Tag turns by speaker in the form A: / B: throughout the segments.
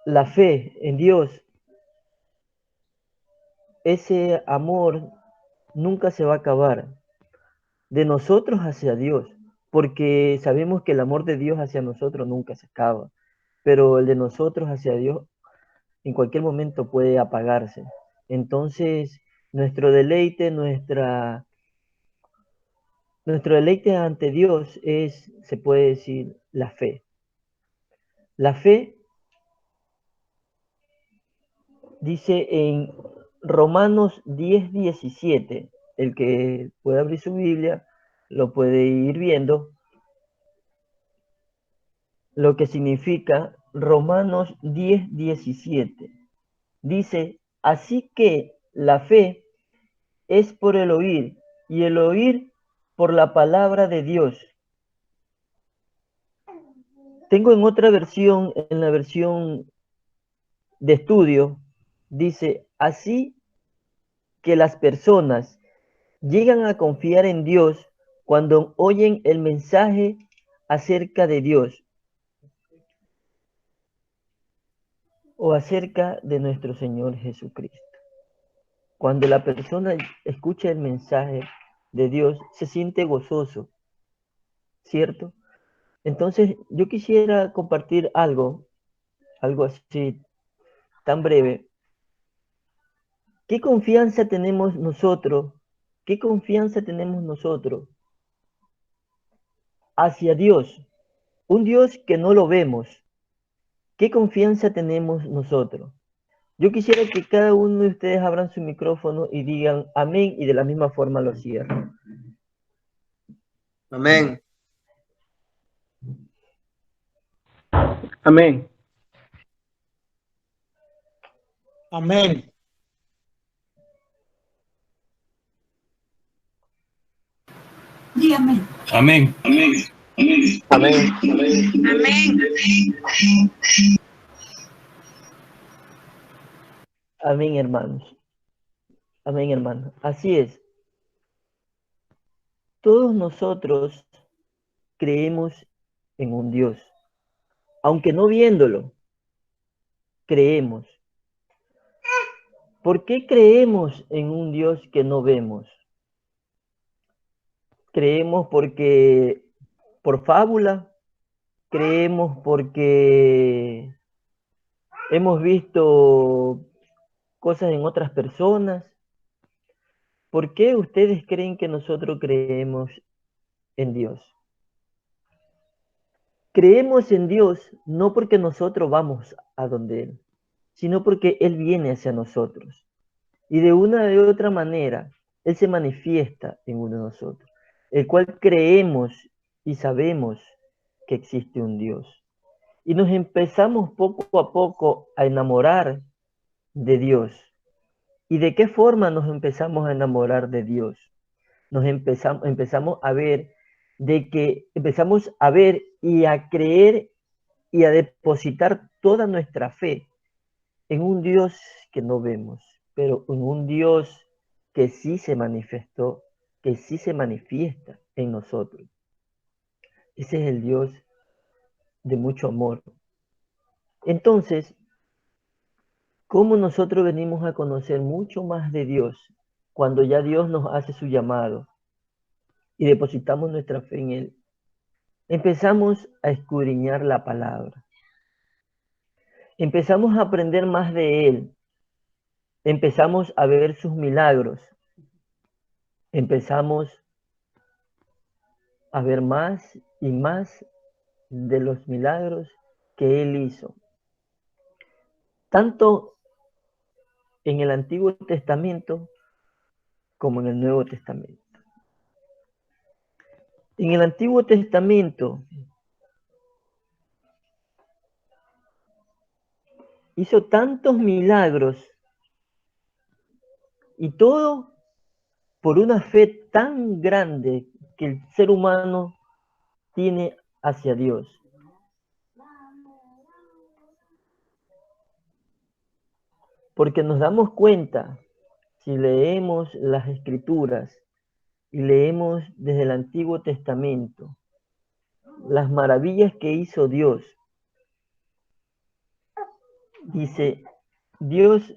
A: la fe en Dios, ese amor nunca se va a acabar de nosotros hacia Dios, porque sabemos que el amor de Dios hacia nosotros nunca se acaba, pero el de nosotros hacia Dios en cualquier momento puede apagarse. Entonces, nuestro deleite, nuestro deleite ante Dios es, se puede decir, la fe. La fe dice en Romanos 10:17, el que puede abrir su Biblia lo puede ir viendo, lo que significa Romanos 10:17. Dice, así que la fe es por el oír y el oír por la palabra de Dios. Tengo en otra versión, en la versión de estudio, dice, así que las personas llegan a confiar en Dios cuando oyen el mensaje acerca de Dios o acerca de nuestro Señor Jesucristo. Cuando la persona escucha el mensaje de Dios, se siente gozoso, ¿cierto? Entonces, yo quisiera compartir algo así tan breve. ¿Qué confianza tenemos nosotros? ¿Qué confianza tenemos nosotros hacia Dios? Un Dios que no lo vemos. ¿Qué confianza tenemos nosotros? Yo quisiera que cada uno de ustedes abran su micrófono y digan amén y de la misma forma lo cierran.
B: Amén.
C: Amén.
D: Amén.
E: Dígame.
F: Amén.
C: Amén.
E: Amén.
A: Amén, hermanos. Amén, hermanos. Así es. Todos nosotros creemos en un Dios. Aunque no viéndolo, creemos. ¿Por qué creemos en un Dios que no vemos? Creemos porque por fábula, creemos porque hemos visto cosas en otras personas. ¿Por qué ustedes creen que nosotros creemos en Dios? Creemos en Dios no porque nosotros vamos a donde Él, sino porque Él viene hacia nosotros. Y de una u otra manera, Él se manifiesta en uno de nosotros, el cual creemos y sabemos que existe un Dios. Y nos empezamos poco a poco a enamorar de Dios. ¿Y de qué forma nos empezamos a enamorar de Dios? Empezamos a ver empezamos a ver y a creer y a depositar toda nuestra fe en un Dios que no vemos, pero en un Dios que sí se manifestó, que sí se manifiesta en nosotros. Ese es el Dios de mucho amor. Entonces, ¿cómo nosotros venimos a conocer mucho más de Dios cuando ya Dios nos hace su llamado y depositamos nuestra fe en Él? Empezamos a escudriñar la palabra. Empezamos a aprender más de Él. Empezamos a ver sus milagros. Empezamos a ver más y más de los milagros que Él hizo. Tanto en el Antiguo Testamento como en el Nuevo Testamento. En el Antiguo Testamento hizo tantos milagros y todo por una fe tan grande que el ser humano tiene hacia Dios. Porque nos damos cuenta, si leemos las Escrituras y leemos desde el Antiguo Testamento, las maravillas que hizo Dios, Dice, Dios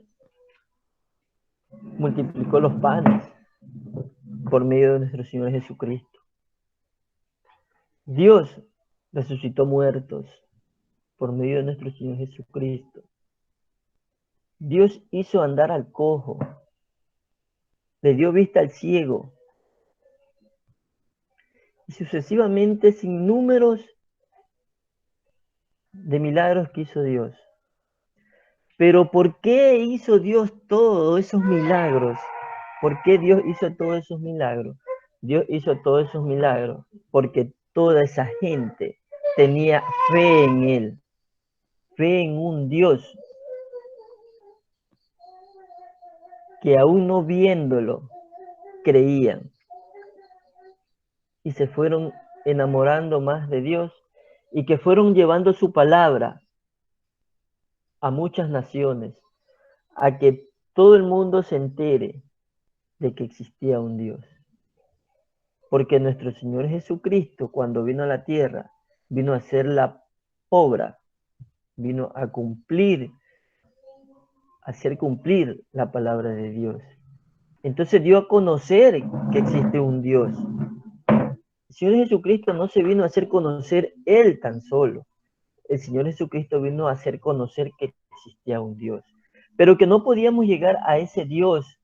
A: multiplicó los panes por medio de nuestro Señor Jesucristo. Dios resucitó muertos por medio de nuestro Señor Jesucristo. Dios hizo andar al cojo, le dio vista al ciego, y sucesivamente sin números de milagros que hizo Dios. Pero ¿por qué hizo Dios todos esos milagros? ¿Por qué Dios hizo todos esos milagros? Dios hizo todos esos milagros porque toda esa gente tenía fe en Él, fe en un Dios que aún no viéndolo, creían y se fueron enamorando más de Dios y que fueron llevando su palabra a muchas naciones, a que todo el mundo se entere de que existía un Dios. Porque nuestro Señor Jesucristo, cuando vino a la tierra, vino a hacer la obra, vino a cumplir, a hacer cumplir la palabra de Dios. Entonces dio a conocer que existe un Dios. El Señor Jesucristo no se vino a hacer conocer Él tan solo. El Señor Jesucristo vino a hacer conocer que existía un Dios. Pero que no podíamos llegar a ese Dios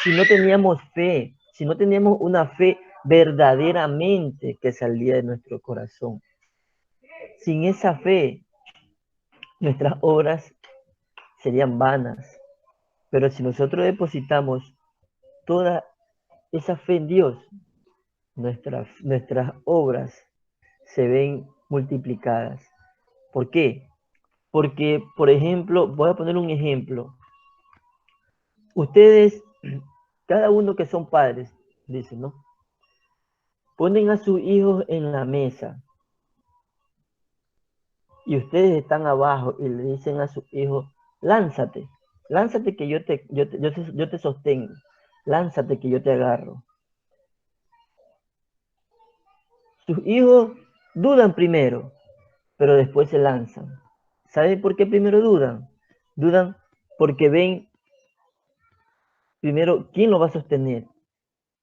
A: si no teníamos fe, si no teníamos una fe verdaderamente que salía de nuestro corazón. Sin esa fe, nuestras obras serían vanas. Pero si nosotros depositamos toda esa fe en Dios, nuestras obras se ven multiplicadas. ¿Por qué? Porque, por ejemplo, voy a poner un ejemplo. Ustedes, cada uno que son padres, dicen, ¿no? Ponen a sus hijos en la mesa y ustedes están abajo y le dicen a sus hijos, lánzate, lánzate que yo te sostengo, lánzate que yo te agarro. Sus hijos dudan primero, pero después se lanzan. ¿Saben por qué primero dudan? Dudan porque ven primero quién lo va a sostener.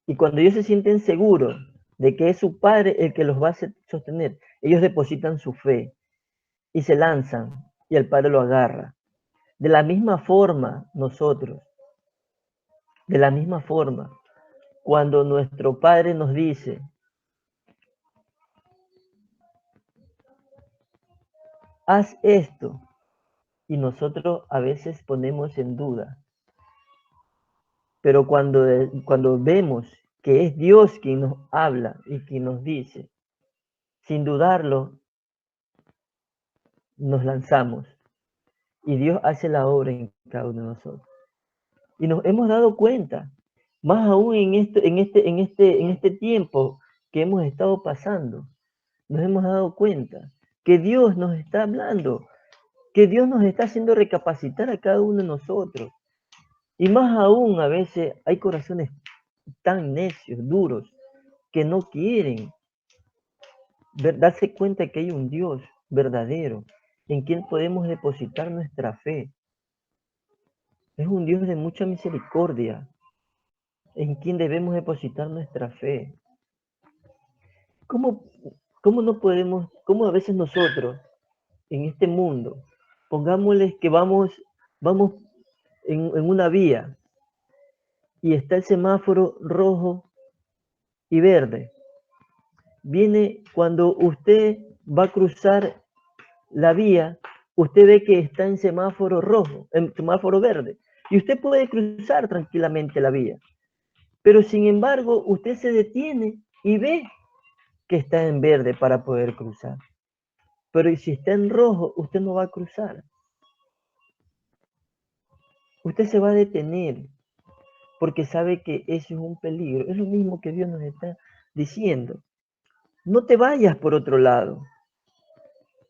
A: Y cuando ellos se sienten seguros de que es su padre el que los va a sostener, ellos depositan su fe y se lanzan y el padre lo agarra. De la misma forma, nosotros, de la misma forma, cuando nuestro padre nos dice, haz esto, y nosotros a veces ponemos en duda, pero cuando vemos que es Dios quien nos habla y quien nos dice, sin dudarlo, nos lanzamos y Dios hace la obra en cada uno de nosotros. Y nos hemos dado cuenta, más aún en este tiempo que hemos estado pasando, nos hemos dado cuenta que Dios nos está hablando, que Dios nos está haciendo recapacitar a cada uno de nosotros. Y más aún a veces hay corazones tan necios, duros, que no quieren darse cuenta que hay un Dios verdadero en quien podemos depositar nuestra fe. Es un Dios de mucha misericordia, en quien debemos depositar nuestra fe. ¿Cómo, cómo no podemos, cómo a veces nosotros en este mundo, pongámosles que vamos en una vía y está el semáforo rojo y verde? Viene cuando usted va a cruzar la vía, usted ve que está en semáforo rojo, en semáforo verde, y usted puede cruzar tranquilamente la vía. Pero sin embargo, usted se detiene y ve que está en verde para poder cruzar. Pero si está en rojo, usted no va a cruzar. Usted se va a detener porque sabe que eso es un peligro. Es lo mismo que Dios nos está diciendo. No te vayas por otro lado.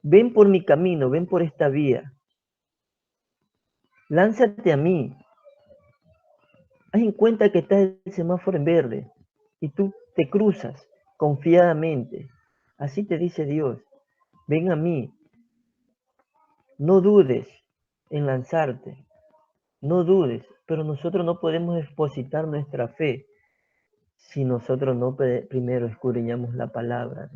A: Ven por mi camino, ven por esta vía. Lánzate a mí. Haz en cuenta que está el semáforo en verde y tú te cruzas confiadamente. Así te dice Dios. Ven a mí. No dudes en lanzarte. No dudes, pero nosotros no podemos depositar nuestra fe si nosotros no primero escudriñamos la palabra.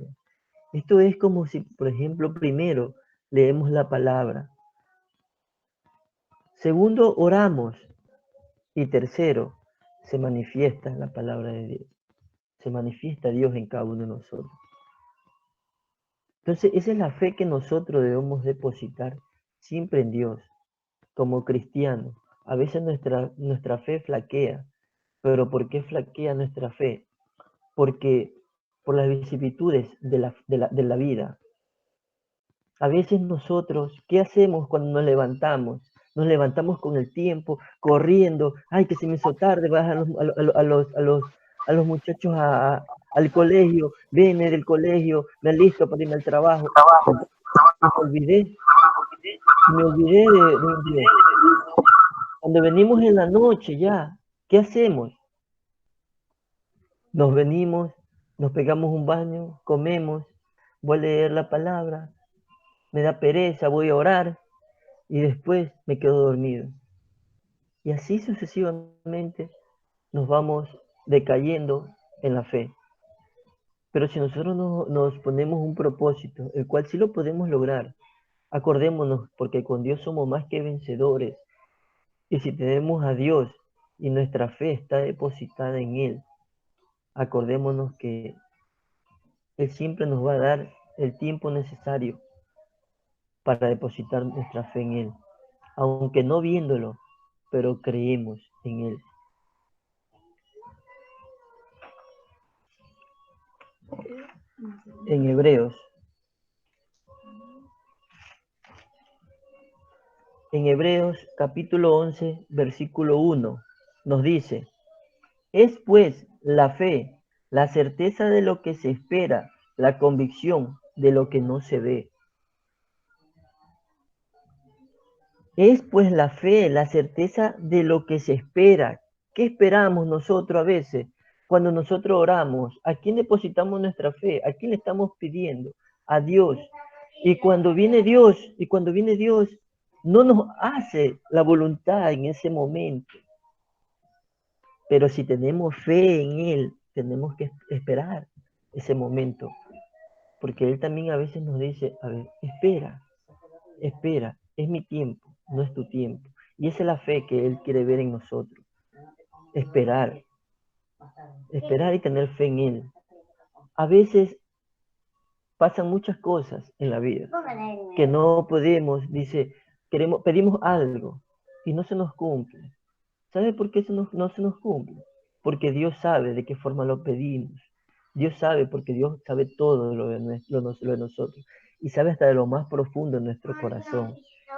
A: Esto es como si, por ejemplo, primero leemos la palabra. Segundo, oramos. Y tercero, se manifiesta la palabra de Dios. Se manifiesta Dios en cada uno de nosotros. Entonces, esa es la fe que nosotros debemos depositar siempre en Dios, como cristianos. A veces nuestra fe flaquea, pero ¿por qué flaquea nuestra fe? Porque por las vicisitudes de la vida. A veces nosotros, ¿qué hacemos cuando nos levantamos? Nos levantamos con el tiempo, corriendo. Ay, que se me hizo tarde, vas a los muchachos al colegio, viene del colegio, me alisto para irme al trabajo. Me olvidé de Dios. Cuando venimos en la noche ya, ¿qué hacemos? Nos venimos, nos pegamos un baño, comemos, voy a leer la palabra, me da pereza, voy a orar y después me quedo dormido. Y así sucesivamente nos vamos decayendo en la fe. Pero si nosotros nos ponemos un propósito, el cual sí lo podemos lograr, acordémonos, porque con Dios somos más que vencedores. Y si tenemos a Dios y nuestra fe está depositada en Él, acordémonos que Él siempre nos va a dar el tiempo necesario para depositar nuestra fe en Él. Aunque no viéndolo, pero creemos en Él. En Hebreos capítulo 11, versículo 1, nos dice, es pues la fe, la certeza de lo que se espera, la convicción de lo que no se ve. Es pues la fe, la certeza de lo que se espera. ¿Qué esperamos nosotros a veces cuando nosotros oramos? ¿A quién depositamos nuestra fe? ¿A quién le estamos pidiendo? A Dios. Y cuando viene Dios, no nos hace la voluntad en ese momento. Pero si tenemos fe en Él, tenemos que esperar ese momento. Porque Él también a veces nos dice, a ver, espera, es mi tiempo, no es tu tiempo. Y esa es la fe que Él quiere ver en nosotros. Esperar y tener fe en Él. A veces pasan muchas cosas en la vida que no podemos, dice, pedimos algo y no se nos cumple. ¿Sabe por qué no se nos cumple? Porque Dios sabe de qué forma lo pedimos. Dios sabe, porque Dios sabe todo lo de nosotros y sabe hasta de lo más profundo de nuestro corazón.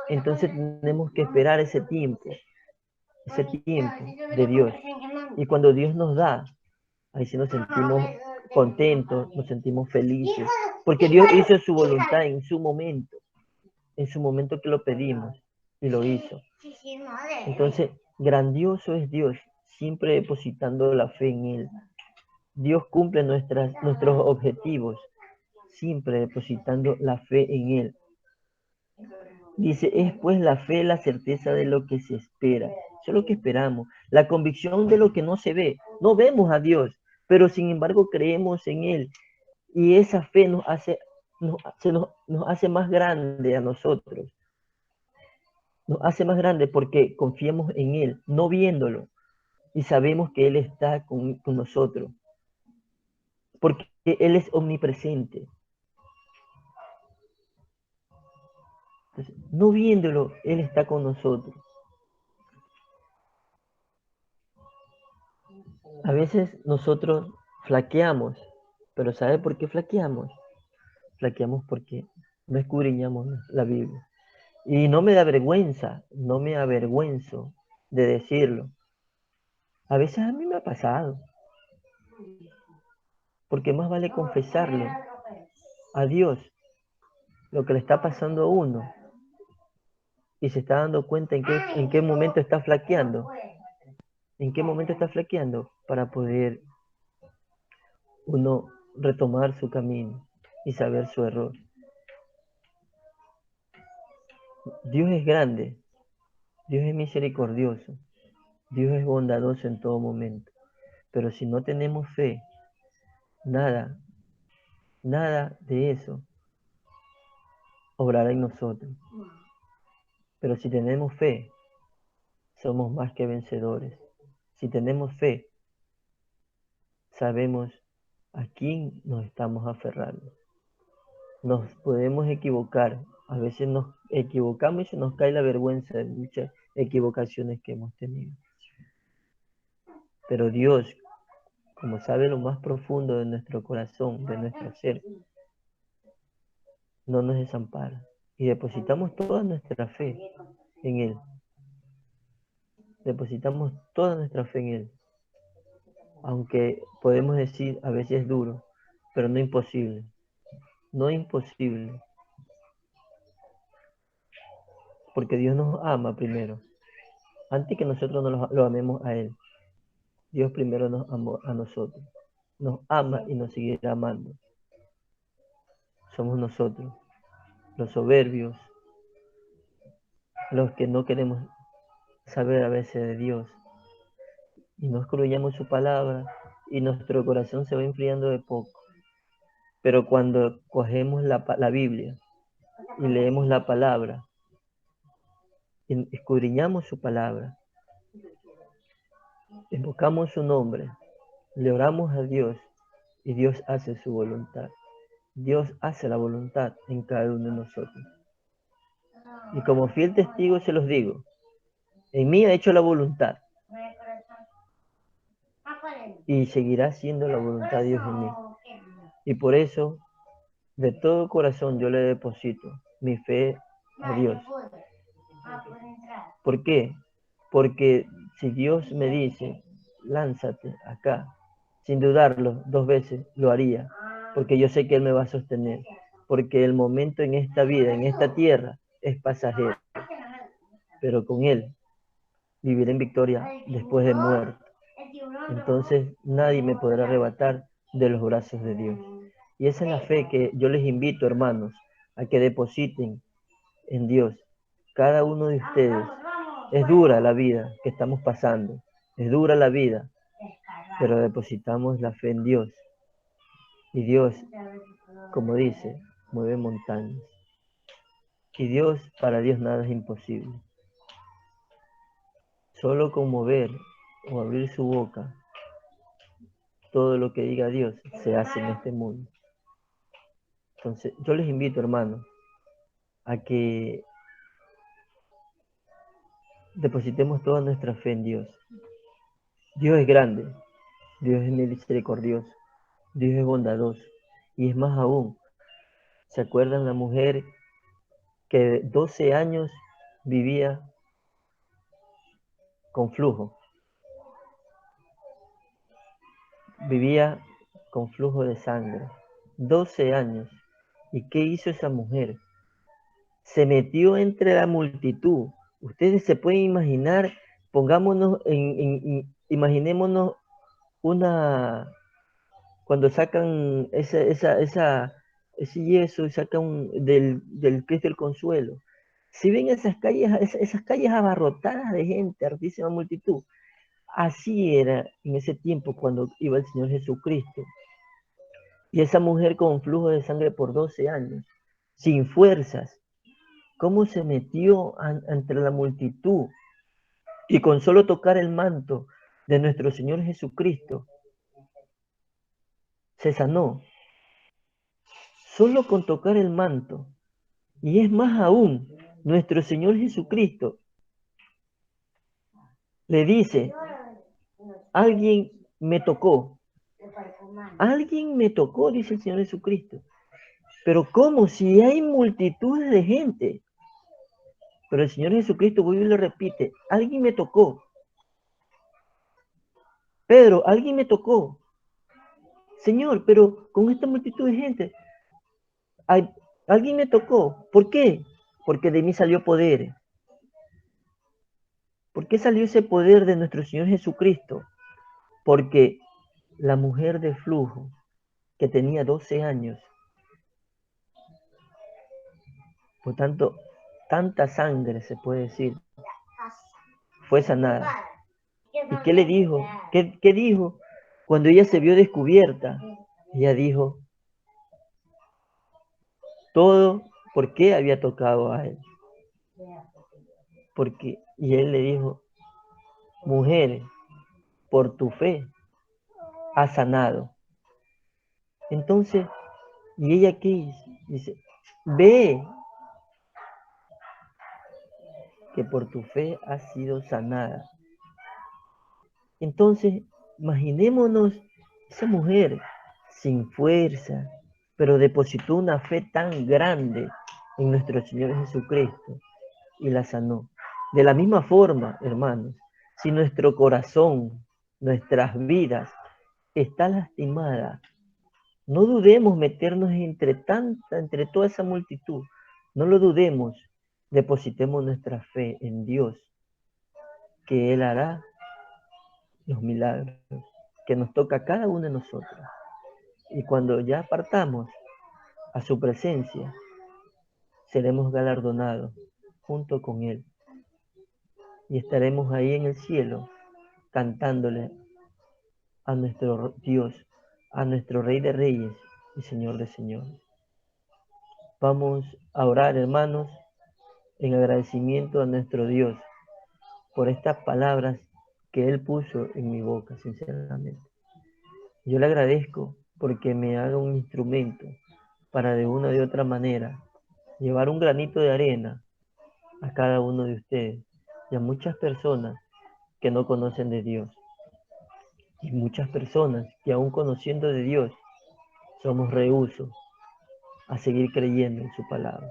A: Entonces tenemos que esperar ese tiempo de Dios. Y cuando Dios nos da, ahí sí nos sentimos contentos, nos sentimos felices, porque Dios hizo su voluntad en su momento que lo pedimos, y lo hizo. Entonces, grandioso es Dios, siempre depositando la fe en Él. Dios cumple nuestros objetivos, siempre depositando la fe en Él. Dice, es pues la fe, la certeza de lo que se espera. Eso es lo que esperamos. La convicción de lo que no se ve. No vemos a Dios, pero sin embargo creemos en Él. Y esa fe nos hace más grande a nosotros. Nos hace más grande porque confiamos en Él, no viéndolo. Y sabemos que Él está con nosotros. Porque Él es omnipresente. Entonces, no viéndolo, Él está con nosotros. A veces nosotros flaqueamos, pero ¿sabe por qué flaqueamos? Flaqueamos porque no escudriñamos la Biblia. Y no me da vergüenza, no me avergüenzo de decirlo. A veces a mí me ha pasado, porque más vale confesarlo a Dios lo que le está pasando a uno y se está dando cuenta en qué momento está flaqueando. ¿En qué momento está flaqueando? Para poder uno retomar su camino y saber su error. Dios es grande Dios es misericordioso. Dios es bondadoso en todo momento. Pero si no tenemos fe, nada, nada de eso obrará en nosotros. Pero si tenemos fe, somos más que vencedores. Si tenemos fe, sabemos a quién nos estamos aferrando. Nos podemos equivocar. A veces nos equivocamos y se nos cae la vergüenza de muchas equivocaciones que hemos tenido. Pero Dios, como sabe lo más profundo de nuestro corazón, de nuestro ser, no nos desampara. Y depositamos toda nuestra fe en Él. Depositamos toda nuestra fe en Él. Aunque podemos decir a veces es duro, pero no imposible. No imposible. Porque Dios nos ama primero. Antes que nosotros lo amemos a Él. Dios primero nos amó a nosotros. Nos ama y nos seguirá amando. Somos nosotros, los soberbios, los que no queremos saber a veces de Dios. Y no excluyamos su palabra y nuestro corazón se va enfriando de poco. Pero cuando cogemos la Biblia y leemos la palabra, y escudriñamos su palabra, invocamos su nombre, le oramos a Dios y Dios hace su voluntad. Dios hace la voluntad en cada uno de nosotros. Y como fiel testigo se los digo, en mí ha hecho la voluntad y seguirá siendo la voluntad de Dios en mí. Y por eso, de todo corazón yo le deposito mi fe a Dios. ¿Por qué? Porque si Dios me dice, lánzate acá, sin dudarlo 2 veces, lo haría. Porque yo sé que Él me va a sostener. Porque el momento en esta vida, en esta tierra, es pasajero. Pero con Él viviré en victoria después de muerte. Entonces nadie me podrá arrebatar de los brazos de Dios. Y esa es la fe que yo les invito, hermanos, a que depositen en Dios. Cada uno de ustedes. Es dura la vida que estamos pasando. Es dura la vida. Pero depositamos la fe en Dios. Y Dios, como dice, mueve montañas. Y Dios, para Dios nada es imposible. Solo con mover o abrir su boca, todo lo que diga Dios se hace en este mundo. Entonces, yo les invito, hermanos, a que depositemos toda nuestra fe en Dios. Dios es grande, Dios es misericordioso, Dios es bondadoso. Y es más aún, ¿se acuerdan la mujer que 12 años vivía con flujo? Vivía con flujo de sangre. 12 años. ¿Y qué hizo esa mujer? Se metió entre la multitud. Ustedes se pueden imaginar, pongámonos imaginémonos cuando sacan ese yeso y sacan del Cristo del Consuelo. Si ven esas calles abarrotadas de gente, hartísima multitud, así era en ese tiempo cuando iba el Señor Jesucristo. Y esa mujer con flujo de sangre por 12 años, sin fuerzas, cómo se metió entre la multitud y con solo tocar el manto de nuestro Señor Jesucristo, se sanó. Solo con tocar el manto. Y es más aún, nuestro Señor Jesucristo le dice, alguien me tocó. Alguien me tocó, dice el Señor Jesucristo. Pero ¿cómo? Si hay multitudes de gente. Pero el Señor Jesucristo vuelve y le repite, alguien me tocó. Pedro, alguien me tocó. Señor, pero con esta multitud de gente, alguien me tocó. ¿Por qué? Porque de mí salió poder. ¿Por qué salió ese poder de nuestro Señor Jesucristo? Porque la mujer de flujo, que tenía 12 años, por tanto, tanta sangre se puede decir, fue sanada. ¿Y qué le dijo? ¿Qué dijo? Cuando ella se vio descubierta, ella dijo todo por qué había tocado a él. Porque, y él le dijo, mujer, por tu fe has sanado. Entonces, ¿y ella qué hizo? Dice, ve que por tu fe has sido sanada. Entonces, imaginémonos esa mujer sin fuerza, pero depositó una fe tan grande en nuestro Señor Jesucristo y la sanó. De la misma forma, hermanos, si nuestro corazón, nuestras vidas está lastimada, no dudemos meternos entre toda esa multitud. No lo dudemos. Depositemos nuestra fe en Dios, que Él hará los milagros que nos toca a cada uno de nosotros. Y cuando ya partamos a su presencia, seremos galardonados junto con Él. Y estaremos ahí en el cielo cantándole a nuestro Dios, a nuestro Rey de Reyes y Señor de Señores. Vamos a orar, hermanos, en agradecimiento a nuestro Dios por estas palabras que Él puso en mi boca, sinceramente. Yo le agradezco porque me haga un instrumento para de una de otra manera llevar un granito de arena a cada uno de ustedes y a muchas personas que no conocen de Dios y muchas personas que aún conociendo de Dios somos rehúsos a seguir creyendo en su palabra.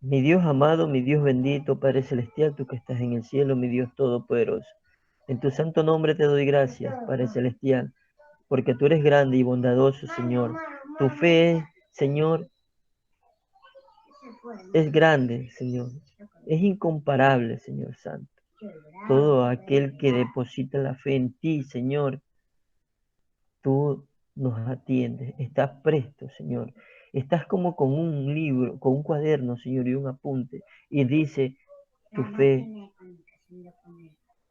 A: Mi Dios amado, mi Dios bendito, Padre Celestial, tú que estás en el cielo, mi Dios todopoderoso. En tu santo nombre te doy gracias, Padre Celestial, porque tú eres grande y bondadoso, Señor. Tu fe, Señor, es grande, Señor. Es incomparable, Señor Santo. Todo aquel que deposita la fe en ti, Señor, tú nos atiendes. Estás presto, Señor. Estás como con un libro, con un cuaderno, Señor, y un apunte. Y dice, tu fe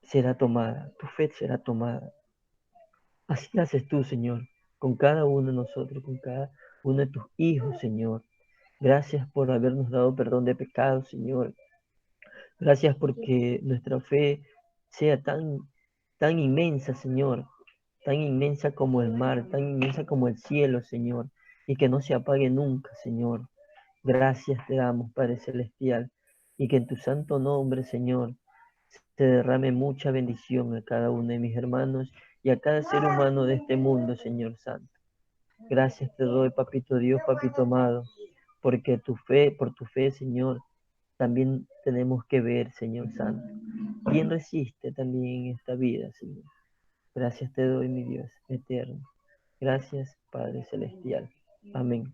A: será tomada, tu fe será tomada. Así haces tú, Señor, con cada uno de nosotros, con cada uno de tus hijos, Señor. Gracias por habernos dado perdón de pecados, Señor. Gracias porque nuestra fe sea tan inmensa, Señor, tan inmensa como el mar, tan inmensa como el cielo, Señor, y que no se apague nunca, Señor. Gracias te damos, Padre Celestial, y que en tu santo nombre, Señor, se derrame mucha bendición a cada uno de mis hermanos y a cada ser humano de este mundo, Señor Santo. Gracias te doy, Papito Dios, Papito amado, porque por tu fe, Señor, también tenemos que ver, Señor Santo. ¿Quién resiste también en esta vida, Señor? Gracias te doy, mi Dios eterno. Gracias, Padre Celestial. Amén.